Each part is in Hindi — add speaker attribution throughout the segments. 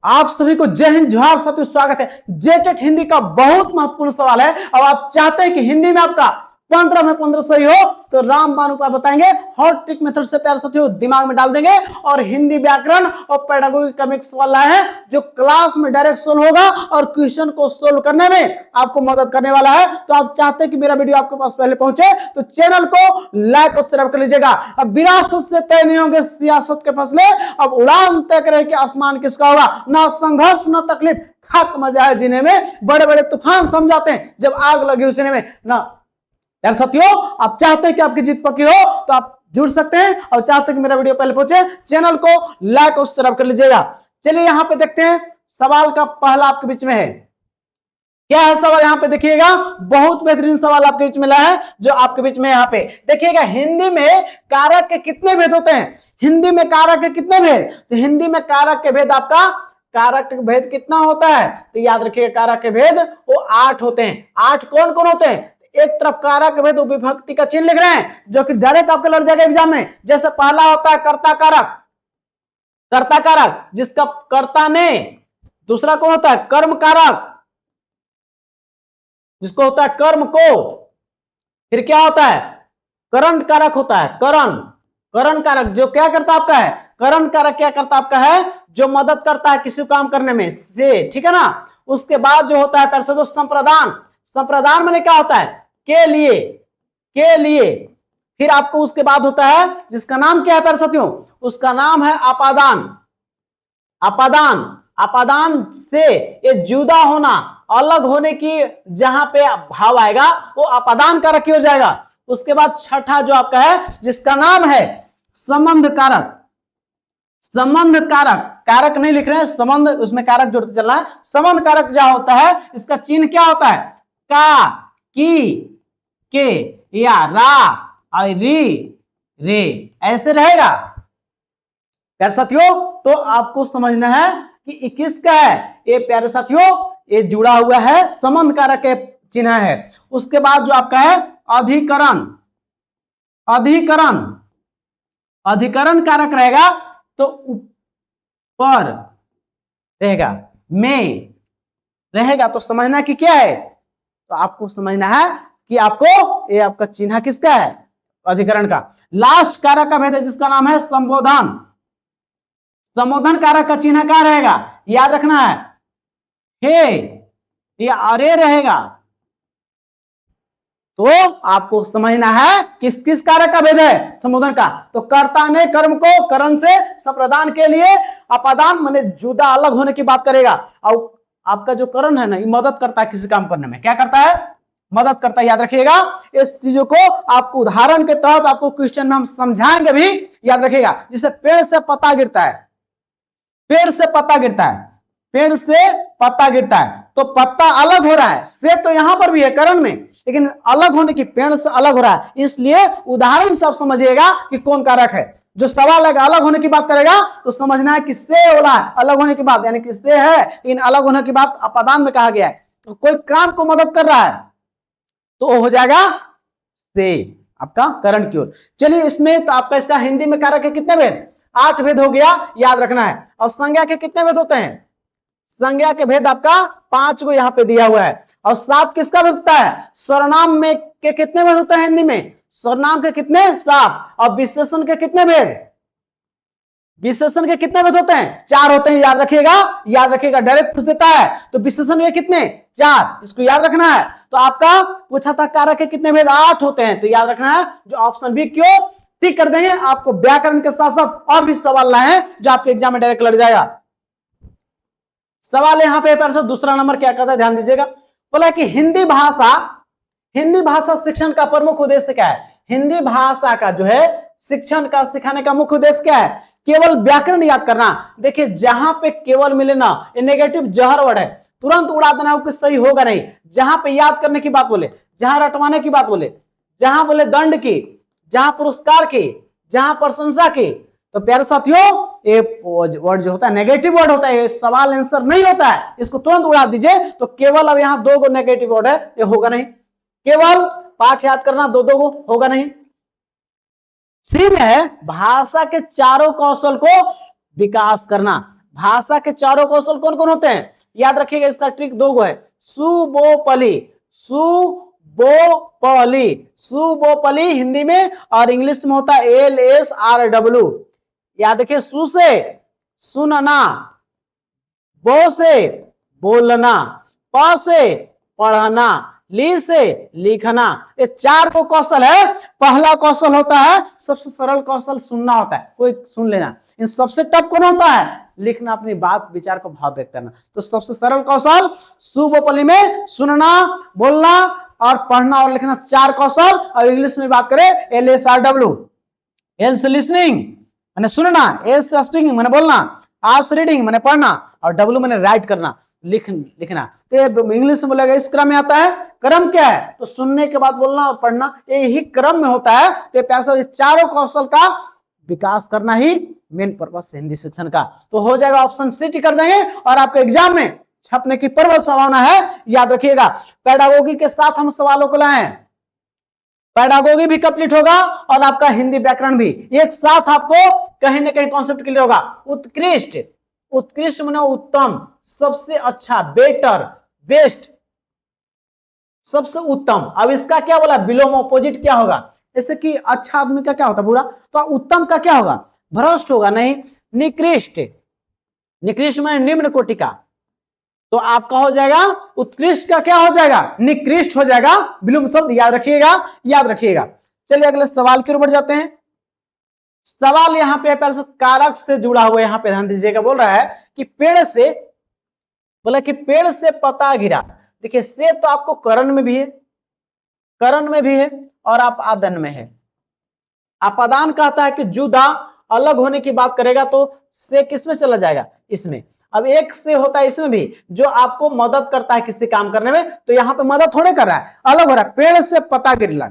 Speaker 1: आप सभी को जय हिंद जोहार साथियों, स्वागत है। जेटेट हिंदी का बहुत महत्वपूर्ण सवाल है। अब आप चाहते हैं कि हिंदी में आपका 15 में 15 सही हो तो रामबाण उपाय बताएंगे। हॉट ट्रिक मेथड से प्यारे साथियों दिमाग में डाल देंगे और हिंदी व्याकरण और पेडागोगी का मिक्स वाला है जो क्लास में डायरेक्ट सोल्व होगा और क्वेश्चन को सोल्व करने में आपको मदद करने वाला है। तो आप चाहते हैं कि मेरा वीडियो आपके पास पहले पहुंचे तो चैनल को लाइक और सब्सक्राइब कर लीजिएगा। अब विरासत से तय नहीं होंगे सियासत के फैसले, अब उड़ान तय करे कि आसमान किसका होगा। ना संघर्ष ना तकलीफ, खक मजा है जीने में, बड़े बड़े तूफान थम जाते हैं जब आग लगी उसीने में ना। यार साथियों, आप चाहते हैं कि आपकी जीत पक्की हो तो आप जुड़ सकते हैं और चाहते हैं कि मेरा वीडियो पहले पहुंचे चैनल को लाइक और सब्सक्राइब कर लीजिएगा। चलिए यहां पे देखते हैं सवाल का पहला आपके बीच में है। क्या है सवाल? यहां पे देखिएगा, बहुत बेहतरीन सवाल आपके बीच में मिला है जो आपके बीच में यहां पे देखिएगा। हिंदी में कारक के कितने भेद होते हैं? हिंदी में कारक के कितने भेद? तो हिंदी में कारक के भेद आपका कारक का भेद कितना होता है? तो याद रखिएगा कारक के भेद वो 8 होते हैं। 8 कौन कौन होते हैं? एक तरफ कारक भेद विभक्ति का चिन्ह लिख रहे हैं जो कि डायरेक्ट आपके लग जाएगा एग्जाम में। जैसे पहला होता है कर्ता कारक, कर्ता कारक जिसका कर्ता ने। दूसरा कौन होता है? कर्म कारक जिसको होता है कर्म को। फिर क्या होता है? करण कारक होता है। करण, करण कारक जो क्या करता आपका है? करण कारक क्या करता आपका है? जो मदद करता है किसी काम करने में से, ठीक है ना। उसके बाद जो होता है पैसे संप्रदान। संप्रदान मैंने क्या होता है? के लिए, के लिए। फिर आपको उसके बाद होता है जिसका नाम क्या है प्यारे साथियों? उसका नाम है अपादान। अपादान, अपादान से ये जुदा होना, अलग होने की जहां पे भाव आएगा वो अपादान कारक ही हो जाएगा। उसके बाद छठा जो आपका है जिसका नाम है संबंध कारक। संबंध कारक, कारक नहीं लिख रहे हैं, संबंध उसमें कारक जोड़ते चलना है। संबंध कारक जो होता है इसका चिन्ह क्या होता है? का, की, के या रा और री, रे ऐसे रहेगा प्यारे साथियों। तो आपको समझना है कि किसका है ये प्यारे साथियों? ये जुड़ा हुआ है, संबंध कारक के चिन्ह है। उसके बाद जो आपका है अधिकरण, अधिकरण, अधिकरण कारक रहेगा तो ऊपर रहेगा, में रहेगा। तो समझना कि क्या है? तो आपको समझना है कि आपको ये आपका चिन्ह किसका है? अधिकरण का। लास्ट कारक का भेद है जिसका नाम है संबोधन। संबोधन कारक का चिन्ह क्या रहेगा? याद रखना है हे या अरे रहेगा। तो आपको समझना है किस किस कारक का भेद है संबोधन का। तो कर्ता ने कर्म को करण से संप्रदान के लिए, अपादान माने जुदा अलग होने की बात करेगा। और आपका जो करण है ना ये मदद करता है किसी काम करने में। क्या करता है? मदद करता है। याद रखिएगा इस चीजों को, आपको उदाहरण के तहत आपको क्वेश्चन में हम समझाएंगे भी। याद रखिएगा जैसे पेड़ से पत्ता गिरता है, पेड़ से पत्ता गिरता है, पेड़ से पत्ता गिरता है तो पत्ता अलग हो रहा है से, तो यहां पर भी है करण में, लेकिन अलग होने की पेड़ से अलग हो रहा है। इसलिए उदाहरण से आप समझिएगा कि कौन कारक है। जो सवाल है अलग होने की बात करेगा तो समझना है किससे होला है अलग होने की बात, यानी किससे है लेकिन अलग होने की बात अपादान में कहा गया है। तो कोई काम को मदद कर रहा है तो हो जाएगा से, आपका करण की ओर। चलिए इसमें तो आपका इसका हिंदी में कारक के कितने भेद? 8 भेद हो गया, याद रखना है। और संज्ञा के कितने भेद होते हैं? संज्ञा के भेद आपका 5 को यहां पे दिया हुआ है। और 7 किसका भेद होता है? सर्वनाम में के कितने भेद होते हैं हिंदी में? सर्वनाम के कितने? 7। और विशेषण के कितने भेद? विशेषण के कितने भेद होते हैं? 4 होते हैं। याद रखिएगा, याद रखिएगा, डायरेक्ट पूछ देता है। तो विशेषण के कितने? 4, इसको याद रखना है। तो आपका पूछा था कारक के कितने भेद? 8 होते हैं। तो याद रखना है जो ऑप्शन बी क्यों टिक कर देंगे। आपको व्याकरण के साथ साथ और भी सवाल लाए हैं जो आपके एग्जाम में डायरेक्ट लग जाएगा। सवाल यहां पे दूसरा नंबर क्या कहता है, ध्यान दीजिएगा। बोला कि हिंदी भाषा, हिंदी भाषा शिक्षण का प्रमुख उद्देश्य क्या है? हिंदी भाषा का जो है शिक्षण का सिखाने का मुख्य उद्देश्य क्या है? केवल व्याकरण याद करना। देखिए जहां पे केवल मिले ना, ये नेगेटिव जहर वर्ड है, तुरंत उड़ा देना हो कि सही होगा नहीं। जहां पे याद करने की बात बोले, जहां रटवाने की बात बोले, जहां बोले दंड की, जहां पुरस्कार की, जहां प्रशंसा की, तो प्यारे साथियों ये वर्ड जो होता है नेगेटिव वर्ड होता है, सवाल आंसर नहीं होता है, इसको तुरंत उड़ा दीजिए। तो केवल अब यहां 2 गो नेगेटिव वर्ड है, ये होगा नहीं। केवल पाठ याद करना 2 गो होगा नहीं। सी में है भाषा के चारों कौशल को विकास करना। भाषा के चारों कौशल कौन कौन होते हैं? याद रखिएगा, इसका ट्रिक दो गो है। सुबोपली, सुबोपली, सुबोपली हिंदी में, और इंग्लिश में होता है LSRW। याद रखिए, सु से सुनना, बो से बोलना, प से पढ़ना, ली से लिखना। ये चार को कौशल है। पहला कौशल होता है, सबसे सरल कौशल सुनना होता है, कोई सुन लेना। इन सबसे टफ कौन होता है? लिखना, अपनी बात विचार को भाव व्यक्त करना। तो सबसे सरल कौशल सुबोपली में सुनना, बोलना और पढ़ना और लिखना, चार कौशल। और इंग्लिश में बात करें LSRW, L से लिसनिंग मैंने सुनना, S से स्पीकिंग मैंने बोलना, R से रीडिंग मैंने पढ़ना, और W मैंने राइट करना, लिखना। तो इंग्लिश में बोलेगा, इस क्रम में आता है। क्रम क्या है? तो सुनने के बाद बोलना और पढ़ना, यही क्रम में होता है। तो पैसा चारों कौशल का विकास करना ही मेन पर्पस हिंदी शिक्षण का। तो हो जाएगा ऑप्शन सी टिक कर देंगे, और आपके एग्जाम में छपने की प्रबल संभावना है। याद रखिएगा, पेडागोगी के साथ हम सवालों को लाए हैं। पेडागोगी भी कंप्लीट होगा और आपका हिंदी व्याकरण भी एक साथ, आपको कहीं ना कहीं कॉन्सेप्ट क्लियर होगा। उत्कृष्ट, उत्कृष्ट माने उत्तम, सबसे अच्छा, बेटर, बेस्ट, सबसे उत्तम। अब इसका क्या बोला? बिलोम, ऑपोजिट क्या होगा? जैसे कि अच्छा आदमी का क्या होता है? बुरा। तो उत्तम का क्या होगा? भ्रष्ट होगा। नहीं, निकृष्ट, निकृष्ट माने निम्न कोटि का। तो आपका हो जाएगा उत्कृष्ट का क्या हो जाएगा? निकृष्ट हो जाएगा। विलोम शब्द याद रखिएगा, याद रखिएगा। चलिए अगले सवाल की ओर बढ़ जाते हैं। सवाल यहाँ पे पहले कारक से जुड़ा हुआ, यहाँ पे ध्यान दीजिएगा। बोल रहा है कि पेड़ से, बोला कि पेड़ से पता गिरा। देखिए, से तो आपको करण में भी है, करण में भी है, और आप आदन में है। अपादान कहता है कि जुदा, अलग होने की बात करेगा तो से किसमें चला जाएगा? इसमें। अब एक से होता है इसमें भी, जो आपको मदद करता है किसी काम करने में। तो यहां पे मदद थोड़े कर रहा है, अलग हो रहा है। पेड़ से पता गिरला,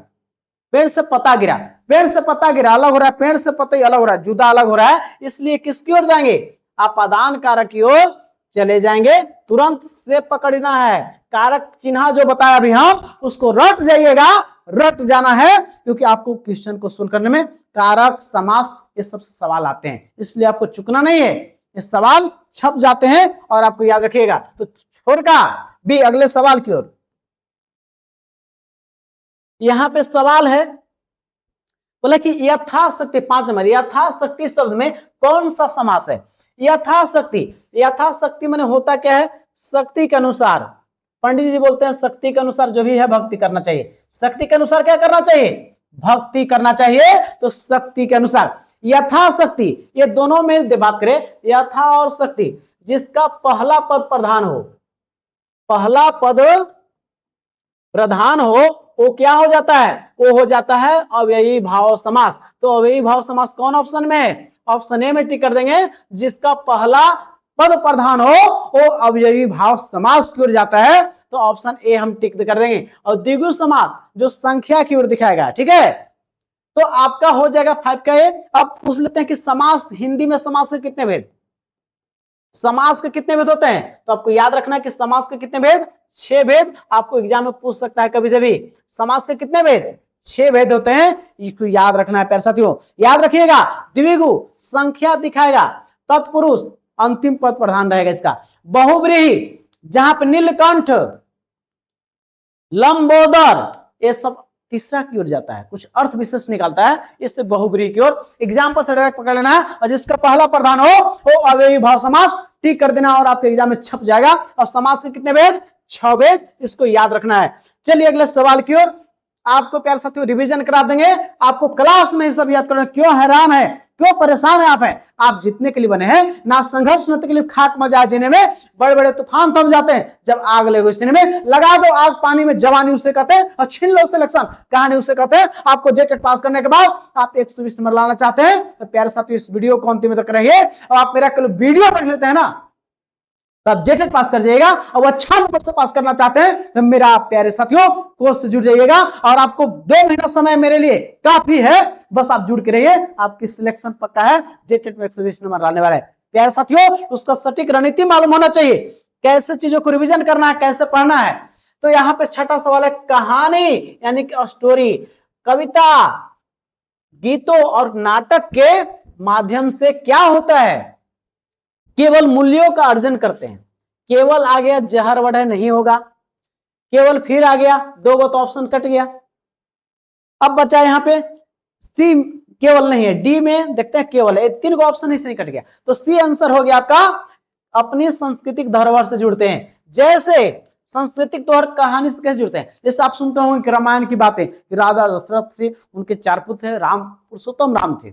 Speaker 1: पेड़ से पता गिरा, पेड़ से पता गिरा, अलग हो रहा है। पेड़ से पता ही अलग हो रहा है, जुदा अलग हो रहा है। इसलिए किसकी ओर जाएंगे? अपादान कारक की ओर चले जाएंगे। तुरंत से पकड़ना है, कारक चिन्ह जो बताया अभी हम, उसको रट जाइएगा, रट जाना है। क्योंकि आपको क्वेश्चन को सोल्व करने में कारक, समास, ये सबसे सवाल आते हैं, इसलिए आपको चुकना नहीं है। ये सवाल छप जाते हैं और आपको याद रखिएगा। तो छोड़का भी अगले सवाल की ओर। यहां पे सवाल है, बोला कि यथाशक्ति, 5 नंबर, यथाशक्ति शब्द में कौन सा समास है? यथाशक्ति, यथाशक्ति माने होता क्या है? शक्ति के अनुसार। पंडित जी बोलते हैं शक्ति के अनुसार जो भी है भक्ति करना चाहिए। शक्ति के अनुसार क्या करना चाहिए? भक्ति करना चाहिए। तो शक्ति के अनुसार, यथाशक्ति, ये दोनों में बात करें, यथा और शक्ति, जिसका पहला पद प्रधान हो, पहला पद प्रधान हो, वो क्या हो जाता है? वो हो जाता है अव्ययी भाव समास। तो अव्ययी भाव समास कौन ऑप्शन में है? ऑप्शन ए में टिक कर देंगे। जिसका पहला पद प्रधान हो वो अव्ययी भाव समास की ओर जाता है। तो ऑप्शन ए हम टिक कर देंगे। और द्विगु समास जो संख्या की ओर दिखाएगा, ठीक है। तो आपका हो जाएगा 5 का ए। अब पूछ लेते हैं कि समास, हिंदी में समास के कितने भेद, समास के कितने भेद होते हैं? तो आपको याद रखना है कि समास के कितने भेद? 6 भेद। आपको एग्जाम में पूछ सकता है कभी से भी, समास के कितने भेद? 6 भेद होते हैं। इसको याद रखना है प्यारे साथियों, याद रखिएगा। द्विगु संख्या दिखाएगा, तत्पुरुष अंतिम पद प्रधान रहेगा इसका। बहुव्रीहि जहां पर नीलकंठ, लंबोदर, ये सब तीसरा की ओर जाता है, कुछ अर्थ विशेष निकालता है, इससे बहुव्रीहि की ओर। एग्जाम्पल से डायरेक्ट पकड़ लेना है। और जिसका पहला प्रधान हो वो अव्ययी भाव समास, टिक कर देना और आपके एग्जाम में छप जाएगा। और समास के कितने भेद? 6 भेद, इसको याद रखना है। चलिए अगले सवाल की ओर। आपको प्यारे साथियों रिवीजन करा देंगे, आपको क्लास में सब याद करना। क्यों हैरान है, क्यों परेशान है आप जीतने के लिए बने हैं ना, संघर्ष न तकलीफ खाक मजा जीने में। बड़े बड़े तूफान थम जाते हैं जब आग लगे सीने में। लगा दो आग पानी में, जवानी उसे कहते हैं, और छीन लो सिलेक्शन, कहानी उसे कहते हैं। आपको जेटेट पास करने के बाद आप 120 नंबर लाना चाहते हैं तो प्यारे साथियों इस वीडियो को अंतिम तक रहिए। और आप मेरा कल वीडियो देख लेते हैं ना, तब जेटेट पास कर जाइएगा। और अच्छा नंबर से पास करना चाहते हैं तो मेरा प्यारे साथियों कोर्स से जुड़ जाइएगा। और आपको 2 महीना समय मेरे लिए काफी है, बस आप जुड़ के रहिए, आपकी सिलेक्शन पक्का है। जेटेट में 120 नंबर लाने वाला है प्यारे साथियों। उसका सटीक रणनीति मालूम होना चाहिए, कैसे चीजों को रिवीजन करना है, कैसे पढ़ना है। तो यहाँ पे छठा सवाल है, कहानी यानी कि स्टोरी, कविता, गीतों और नाटक के माध्यम से क्या होता है? केवल मूल्यों का अर्जन करते हैं। केवल आ गया जहर वढ़ नहीं होगा, केवल फिर आ गया, दो गो तो ऑप्शन कट गया। अब बचा यहां पे सी केवल नहीं है, डी में देखते हैं केवल है, तीन को ऑप्शन ही नहीं कट गया, तो सी आंसर हो गया आपका अपनी सांस्कृतिक धरोहर से जुड़ते हैं। जैसे सांस्कृतिक तौर कहानी से कैसे जुड़ते हैं, जैसे आप सुनते होंगे रामायण की बातें, राजा दशरथ से उनके 4 पुत्र थे, राम पुरुषोत्तम राम थे,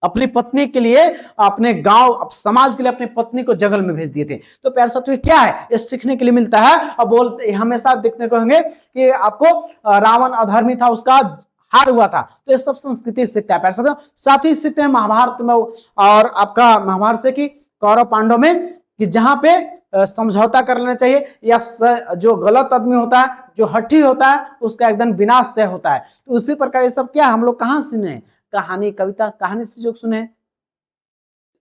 Speaker 1: अपनी पत्नी के लिए अपने गांव समाज के लिए अपनी पत्नी को जंगल में भेज दिए थे। तो प्यारे साथियों क्या है, ये सीखने के लिए मिलता है। और बोलते हमेशा देखने को होंगे कि आपको रावण अधर्मी था, उसका हार हुआ था, तो ये सब संस्कृति सीखता है प्यारे साथियों। साथ ही सीखते हैं महाभारत में और आपका महाभारत से कि कौरव पांडव में कि जहां पे समझौता कर लेना चाहिए, या जो गलत आदमी होता है, जो हठी होता है, उसका एकदम विनाश तय होता है। तो उसी प्रकार ये सब क्या हम लोग कहां सुने, कहानी कविता कहानी से जो सुने,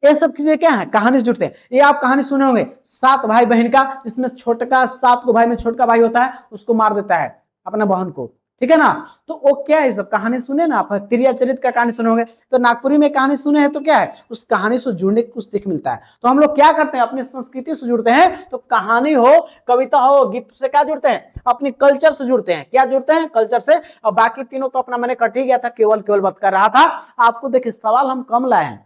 Speaker 1: ये सब चीजें क्या है कहानी से जुड़ते हैं। ये आप कहानी सुने होंगे 7 भाई बहन का, जिसमें छोटका 7 को भाई में छोटका भाई होता है, उसको मार देता है अपने बहन को, ठीक है ना। तो वो क्या है, सब कहानी सुने ना आप, त्रिया चरित का कहानी सुने होंगे, तो नागपुरी में कहानी सुने हैं, तो क्या है उस कहानी से जुड़ने की कुछ सीख मिलता है। तो हम लोग क्या करते हैं, अपनी संस्कृति से जुड़ते हैं। तो कहानी हो, कविता हो, गीत से क्या जुड़ते हैं, अपनी कल्चर से जुड़ते हैं। क्या जुड़ते हैं, कल्चर से। और बाकी तीनों तो अपना मैंने कट ही गया था, केवल केवल बात कर रहा था आपको। देखिए सवाल हम कम लाए हैं,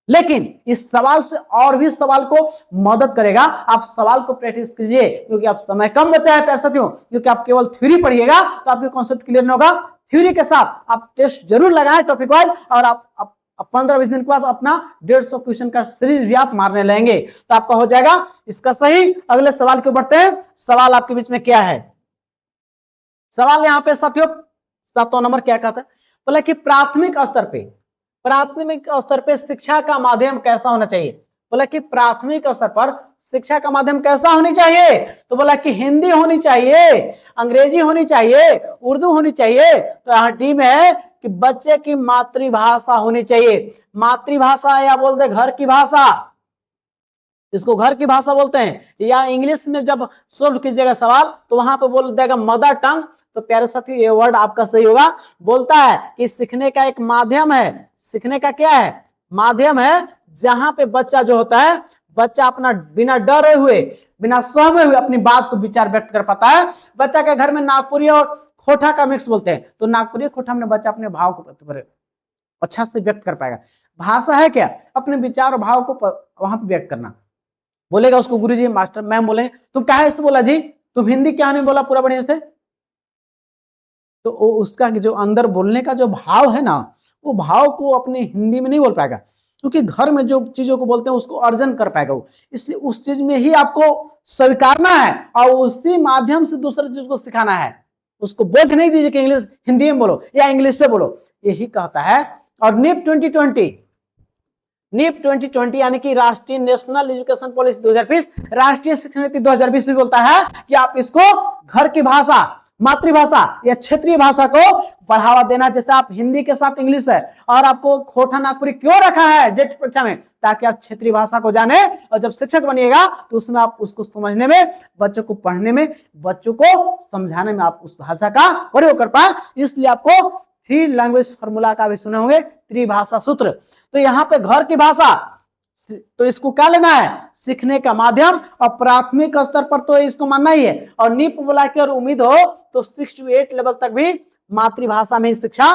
Speaker 1: लेकिन इस सवाल से और भी सवाल को मदद करेगा। आप सवाल को प्रैक्टिस कीजिए, क्योंकि आप समय कम बचा है प्यारे साथियों, क्योंकि आप केवल थ्योरी पढ़िएगा तो आपके कॉन्सेप्ट क्लियर नहीं होगा। थ्योरी के साथ आप टेस्ट जरूर लगाएं टॉपिक वाइज, और आप 15-20 दिन के बाद अपना 150 क्वेश्चन का सीरीज भी आप मारने लेंगे, तो आपका हो जाएगा इसका सही। अगले सवाल के बढ़ते हैं। सवाल आपके बीच में क्या है, सवाल यहां पे साथियों 7वां नंबर क्या कहता है, बोला कि प्राथमिक स्तर पे शिक्षा का माध्यम कैसा होना चाहिए। बोला कि प्राथमिक स्तर पर शिक्षा का माध्यम कैसा होनी चाहिए, तो बोला कि हिंदी होनी चाहिए, अंग्रेजी होनी चाहिए, उर्दू होनी चाहिए। तो यहां डी में है कि बच्चे की मातृभाषा होनी चाहिए। मातृभाषा या बोलते घर की भाषा, इसको घर की भाषा बोलते हैं। या इंग्लिश में जब सोल्व कीजिएगा सवाल तो वहां पे बोल देगा मदर टंग। तो प्यारे साथी ये वर्ड आपका सही होगा। बोलता है कि सीखने का एक माध्यम है, सीखने का क्या है, माध्यम है, जहां पे बच्चा जो होता है, बच्चा अपना बिना डरे हुए, बिना सहमे हुए अपनी बात को विचार व्यक्त कर पाता है। बच्चा के घर में नागपुरी और खोटा का मिक्स बोलते हैं, तो नागपुरी खोटा में बच्चा अपने भाव को अच्छा से व्यक्त कर पाएगा। भाषा है क्या, अपने विचार और भाव को वहां पर व्यक्त करना। बोलेगा उसको गुरुजी मास्टर मैम बोले तुम क्या है, बोला जी तुम हिंदी क्या नहीं बोला पूरा बढ़िया से। तो उसका जो अंदर बोलने का जो भाव है ना, वो भाव को अपने हिंदी में नहीं बोल पाएगा, क्योंकि घर में जो चीजों को बोलते हैं उसको अर्जन कर पाएगा वो। इसलिए उस चीज में ही आपको स्वीकारना है और उसी माध्यम से दूसरे चीज को सिखाना है। उसको बोझ नहीं दीजिए कि इंग्लिश हिंदी में बोलो या इंग्लिश से बोलो, यही कहता है। और नीप 2020 यानी कि राष्ट्रीय नेशनल एजुकेशन पॉलिसी 2020, राष्ट्रीय शिक्षा नीति 2020 भी बोलता है कि आप इसको घर की भाषा, मातृभाषा या क्षेत्रीय भाषा को बढ़ावा देना। जैसे आप हिंदी के साथ इंग्लिश है, और आपको खोटा नागपुरी क्यों रखा है जेट परीक्षा में, ताकि आप क्षेत्रीय भाषा को जाने, और जब शिक्षक बनिएगा तो उसमें आप उसको समझने में, बच्चों को पढ़ने में, बच्चों को समझाने में आप उस भाषा का प्रयोग कर पाए। इसलिए आपको 3 लैंग्वेज फॉर्मूला का भी सुने होंगे, त्रिभाषा सूत्र। तो यहाँ पे घर की भाषा, तो इसको क्या लेना है, सीखने का माध्यम। और प्राथमिक स्तर पर तो इसको मानना ही है। और नीप बोला कि और उम्मीद हो तो 6 to 8 लेवल तक भी मातृभाषा में शिक्षा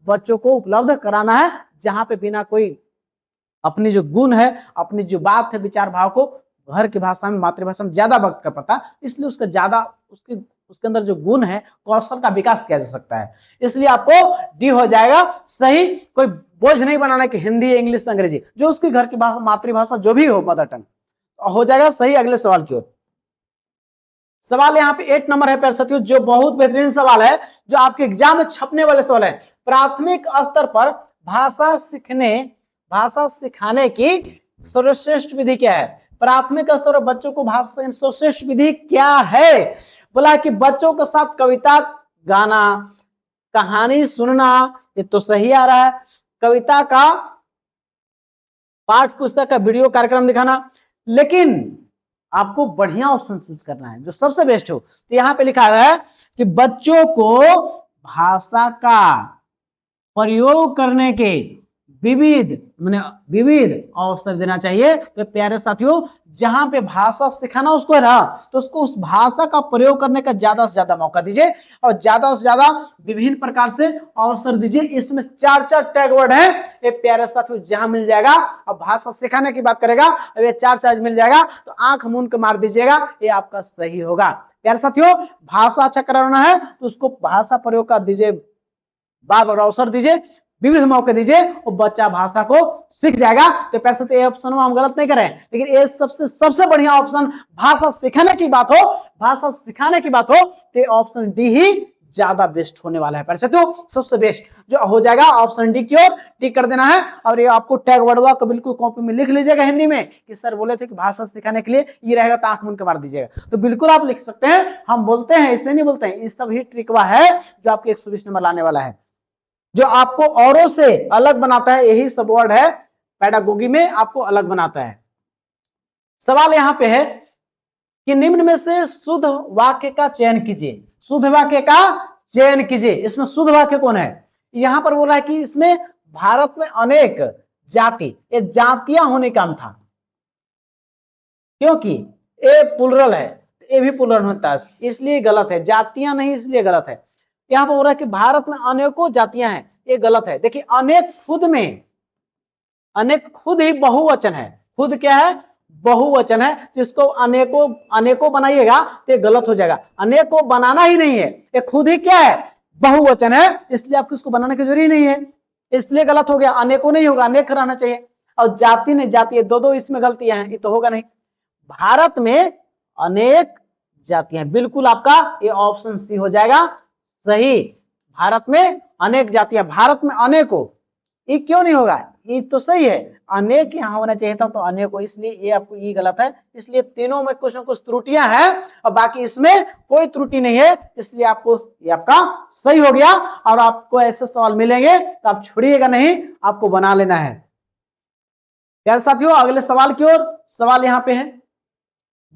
Speaker 1: बच्चों को उपलब्ध कराना है, जहां पे बिना कोई अपनी जो गुण है, अपनी जो बात है, विचार भाव को घर की भाषा में, मातृभाषा में ज्यादा वक्त कर पाता, इसलिए उसका ज्यादा उसके अंदर जो गुण है, कौशल का विकास किया जा सकता है। इसलिए आपको डी हो जाएगा सही। कोई बोझ नहीं बनाना कि हिंदी, इंग्लिश, अंग्रेजी, जो उसकी घर की भाषा, मातृभाषा जो भी हो, मदर टंग, हो जाएगा सही। अगले सवाल की ओर। सवाल यहाँ पे 8 नंबर है प्यारे साथियों, जो बहुत बेहतरीन सवाल है, जो आपके एग्जाम में छपने वाले सवाल है। प्राथमिक स्तर पर भाषा सिखाने की सर्वश्रेष्ठ विधि क्या है। प्राथमिक स्तर पर बच्चों को भाषा सर्वश्रेष्ठ विधि क्या है। बोला कि बच्चों के साथ कविता गाना, कहानी सुनना, ये तो सही आ रहा है। कविता का पाठ पुस्तक का वीडियो कार्यक्रम दिखाना, लेकिन आपको बढ़िया ऑप्शन चूज करना है जो सबसे बेस्ट हो। तो यहां पे लिखा है कि बच्चों को भाषा का प्रयोग करने के विविध मैंने विविध अवसर देना चाहिए। तो प्यारे साथियों, जहां पे भाषा सिखाना उसको है ना, तो उसको उस भाषा का प्रयोग करने का ज्यादा से ज्यादा मौका दीजिए और ज्यादा से ज्यादा विभिन्न प्रकार से अवसर दीजिए। इसमें 4 टैग वर्ड है ये प्यारे साथियों, जहां मिल जाएगा। अब भाषा सिखाने की बात करेगा, अब ये 4 मिल जाएगा तो आंख मूंद के मार दीजिएगा, ये आपका सही होगा। प्यारे साथियों, भाषा अच्छा कराना है तो उसको भाषा प्रयोग का दीजिए, बार बार अवसर दीजिए, विविध मौके दीजिए और बच्चा भाषा को सीख जाएगा। तो पैसे तो ये ऑप्शन हम गलत नहीं करें, लेकिन ये सबसे बढ़िया ऑप्शन भाषा सिखाने की बात हो, भाषा सिखाने की बात हो तो ऑप्शन डी ही ज्यादा बेस्ट होने वाला है। साथियों, सबसे बेस्ट जो हो जाएगा ऑप्शन डी की ओर टिक कर देना है। और ये आपको टैग वर्डवा को बिल्कुल कॉपी में लिख लीजिएगा हिंदी में कि सर बोले थे कि भाषा सिखाने के लिए ये रहेगा, तो आंख मूंद के मार दीजिएगा। तो बिल्कुल आप लिख सकते हैं, हम बोलते हैं इसलिए नहीं बोलते हैं, इस सब ही ट्रिकवा है जो आपके 120 नंबर लाने वाला है, जो आपको औरों से अलग बनाता है। यही सब वर्ड है पेडागोगी में आपको अलग बनाता है। सवाल यहां पे है कि निम्न में से शुद्ध वाक्य का चयन कीजिए। शुद्ध वाक्य का चयन कीजिए। इसमें शुद्ध वाक्य कौन है? यहां पर बोल रहा है कि इसमें भारत में अनेक जाति, ये जातियां होने का काम था, क्योंकि ये प्लुरल है, ये भी प्लुरल होता है, इसलिए गलत है। जातियां नहीं इसलिए गलत है। यहां पर हो रहा है कि भारत में अनेकों जातियां हैं, ये गलत है। देखिए अनेक खुद में, अनेक खुद ही बहुवचन है, खुद क्या है? बहुवचन है। तो इसको अनेकों अनेकों बनाइएगा तो ये गलत हो जाएगा। अनेकों बनाना ही नहीं है, ये खुद ही क्या है? बहुवचन है, इसलिए आपको इसको बनाने की जरूरत नहीं है, इसलिए गलत हो गया। अनेकों नहीं होगा, अनेक रहना चाहिए। और जाति नहीं, जाति है, दो इसमें गलतियां हैं, ये तो होगा नहीं। भारत में अनेक जातियां, बिल्कुल आपका ये ऑप्शन सी हो जाएगा सही। भारत में अनेक जातियां, भारत में अनेकों, ये क्यों नहीं होगा? ये तो सही है, अनेक यहां होना चाहिए था, तो अनेकों, इसलिए ये आपको ये गलत है। इसलिए तीनों में कुछ ना कुछ त्रुटियां हैं और बाकी इसमें कोई त्रुटि नहीं है, इसलिए आपको ये आपका सही हो गया। और आपको ऐसे सवाल मिलेंगे तो आप छोड़िएगा नहीं, आपको बना लेना है। प्यारे साथियों, अगले सवाल की ओर। सवाल यहां पे है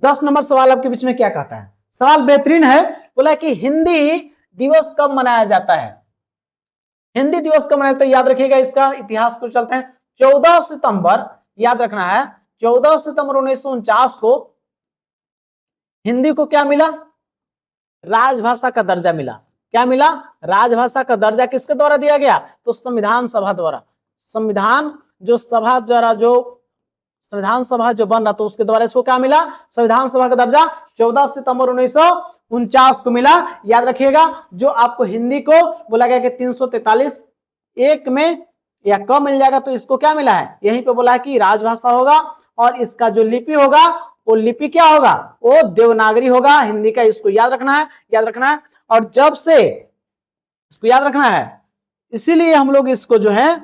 Speaker 1: 10 नंबर सवाल आपके बीच में क्या कहता है? सवाल बेहतरीन है। बोला कि हिंदी दिवस कब मनाया जाता है? हिंदी दिवस कब मनाया जाता है? याद रखिएगा, इसका इतिहास को चलते हैं। 14 सितंबर, याद रखना है, 14 सितंबर 1949 को हिंदी को क्या मिला? राजभाषा का दर्जा मिला। क्या मिला? राजभाषा का दर्जा। किसके द्वारा दिया गया? तो संविधान सभा द्वारा। संविधान जो सभा द्वारा, जो संविधान सभा जो बन रहा तो उसके द्वारा इसको क्या मिला? संविधान सभा का दर्जा 14 सितंबर 1949 को मिला। याद रखिएगा, जो आपको हिंदी को बोला गया कि 343 एक में या कम मिल जाएगा, तो इसको क्या मिला है? यहीं पे बोला है कि राजभाषा होगा और इसका जो लिपि होगा वो लिपि क्या होगा? वो देवनागरी होगा हिंदी का। इसको याद रखना है, याद रखना है। और जब से इसको याद रखना है, इसीलिए हम लोग इसको जो है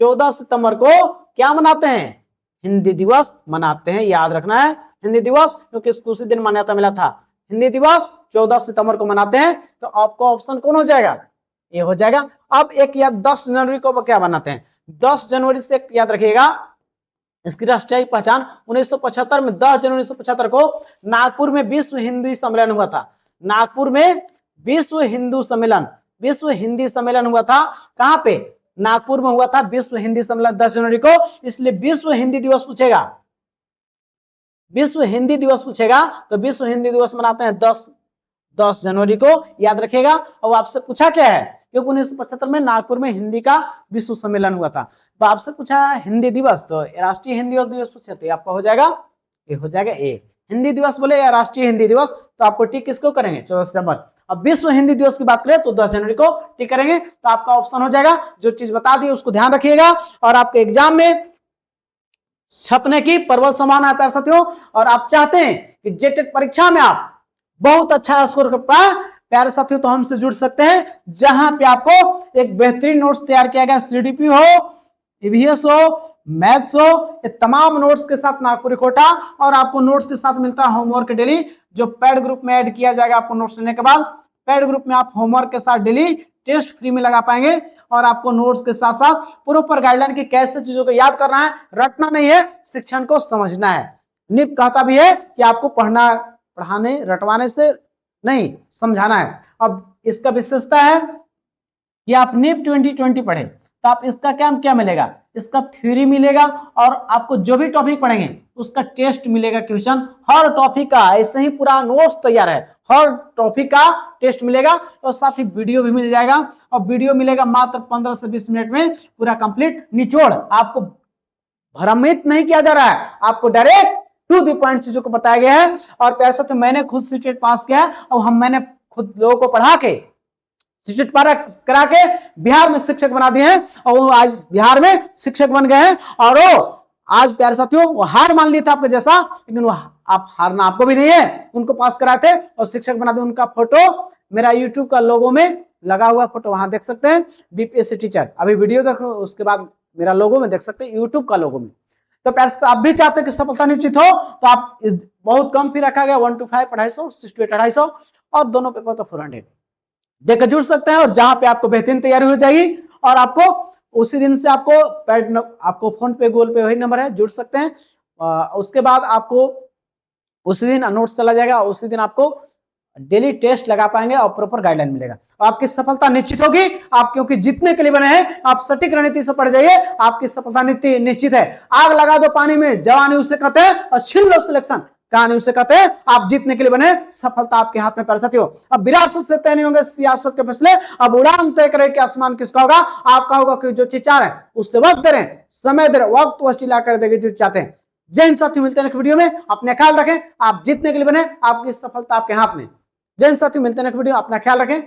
Speaker 1: 14 सितंबर को क्या मनाते हैं? हिंदी दिवस मनाते हैं। याद रखना है, हिंदी दिवस, क्योंकि इसको उसी दिन मान्यता मिला था। हिंदी दिवस 14 सितंबर को मनाते हैं। तो आपका ऑप्शन कौन हो जाएगा? ये हो जाएगा। अब एक या 10 जनवरी को क्या बनाते हैं? 10 जनवरी से याद रखिएगा, इसकी राष्ट्रीय पहचान 1975 में 10 जनवरी 1975 को नागपुर में विश्व हिंदी सम्मेलन हुआ था। नागपुर में विश्व हिंदू सम्मेलन, विश्व हिंदी सम्मेलन हुआ था। कहां पे? नागपुर में हुआ था विश्व हिंदी सम्मेलन 10 जनवरी को। इसलिए विश्व हिंदी दिवस पूछेगा, विश्व हिंदी दिवस पूछेगा तो विश्व हिंदी दिवस मनाते हैं 10 जनवरी को। याद रखिएगा। और आपसे पूछा क्या है? क्योंकि 1975 में नागपुर में हिंदी का विश्व सम्मेलन हुआ था, तो आपसे पूछा हिंदी दिवस, तो राष्ट्रीय हिंदी दिवस पूछे तो आपका हो जाएगा, ये हो जाएगा ए। हिंदी दिवस बोले या राष्ट्रीय हिंदी दिवस, तो आपको टिक किसको करेंगे? 14 सितंबर। अब विश्व हिंदी दिवस की बात करें तो 10 जनवरी को टिक करेंगे, तो आपका ऑप्शन हो जाएगा। जो चीज बता दी उसको ध्यान रखिएगा, और आपके एग्जाम में छपने की प्रबल संभावना है प्यारे साथियों। और आप चाहते हैं कि जेटेट परीक्षा में आप बहुत अच्छा स्कोर कर पाए प्यारे साथियों, तो हमसे जुड़ सकते हैं, जहां पे आपको एक बेहतरीन नोट्स तैयार किया गया। सीडीपी हो, ईवीएस हो, मैथ्स हो, ये तमाम नोट्स के साथ नागपुरी कोटा। और आपको नोट्स के साथ मिलता है होमवर्क डेली, जो पेड ग्रुप में ऐड किया जाएगा। आपको नोट्स लेने के बाद पेड ग्रुप में आप होमवर्क के साथ डेली टेस्ट फ्री में लगा पाएंगे। और आपको नोट्स के साथ साथ प्रॉपर गाइडलाइन की कैसे चीजों को याद करना है, रटना नहीं है, शिक्षण को समझना है। निप कहता भी है कि आपको पढ़ाने रटवाने से नहीं, समझाना है। अब इसका विशेषता है कि आप निप 2020 पढ़े तो आप इसका क्या मिलेगा? इसका थ्योरी मिलेगा और आपको जो भी टॉपिक पढ़ेंगे उसका टेस्ट मिलेगा, क्वेश्चन हर टॉपिक का, ऐसे ही पूरा नोट्स तैयार है, हर टॉपिक का टेस्ट मिलेगा और साथ ही वीडियो भी मिल जाएगा। और वीडियो मिलेगा मात्र 15 से 20 मिनट में पूरा कंप्लीट निचोड़, आपको भ्रमित नहीं किया जा रहा है, आपको डायरेक्ट टू द पॉइंट चीजों को बताया गया है। और पैसा तो मैंने खुद सीटेट पास किया है और मैंने खुद लोगों को पढ़ा के सीटेट पास करा के बिहार में शिक्षक बना दिए हैं और वो आज बिहार में शिक्षक बन गए हैं। और वो आज प्यारे साथियों वो हार मान लिया था आपके जैसा, लेकिन वो आप हारना आपको भी नहीं है, उनको पास कराए थे और शिक्षक बना दिए। उनका फोटो मेरा यूट्यूब का लोगो में लगा हुआ फोटो वहां देख सकते हैं, बीपीएससी टीचर। अभी वीडियो देख लो उसके बाद मेरा लोगो में देख सकते हैं, यूट्यूब का लोगो में। तो प्यारे आप भी चाहते हैं कि सफलता निश्चित हो तो आप बहुत कम फी रखा गया 1 to 5 250, 6 to 8 250 और दोनों पेपर तो 400 देकर जुड़ सकते हैं। और जहां पे आपको बेहतरीन तैयारी हो जाएगी और आपको उसी दिन से आपको फोन पे गूगल पे वही नंबर है, जुड़ सकते हैं। उसके बाद आपको उसी दिन नोट्स चला जाएगा, उसी दिन आपको डेली टेस्ट लगा पाएंगे और प्रॉपर गाइडलाइन मिलेगा। आपकी सफलता निश्चित होगी, आप क्योंकि जीतने के लिए बने हैं, आप सटीक रणनीति से पढ़ जाइए, आपकी सफलता निश्चित है। आग लगा दो पानी में, जवानी उसे कहते हैं, और छीन लो सिलेक्शन, कहानी उसे कहते हैं। आप जीतने के लिए बने, सफलता आपके हाथ में पैर साथियों। अब विरासत से तय नहीं होंगे सियासत के फैसले, अब उड़ान तय करें कि आसमान किसका होगा, आपका होगा। कि जो चीज चाह रहे हैं उससे वक्त दे रहे हैं, समय दे रहे, वक्त वह चिल्ला कर देंगे जो चाहते हैं। जय हिंद साथियों, मिलते हैं नेक्स्ट वीडियो में, अपने ख्याल रखें। आप जीतने के लिए बने, आपकी सफलता आपके हाथ में। जय हिंद साथियों, मिलते हैं नेक्स्ट वीडियो, अपना ख्याल रखें।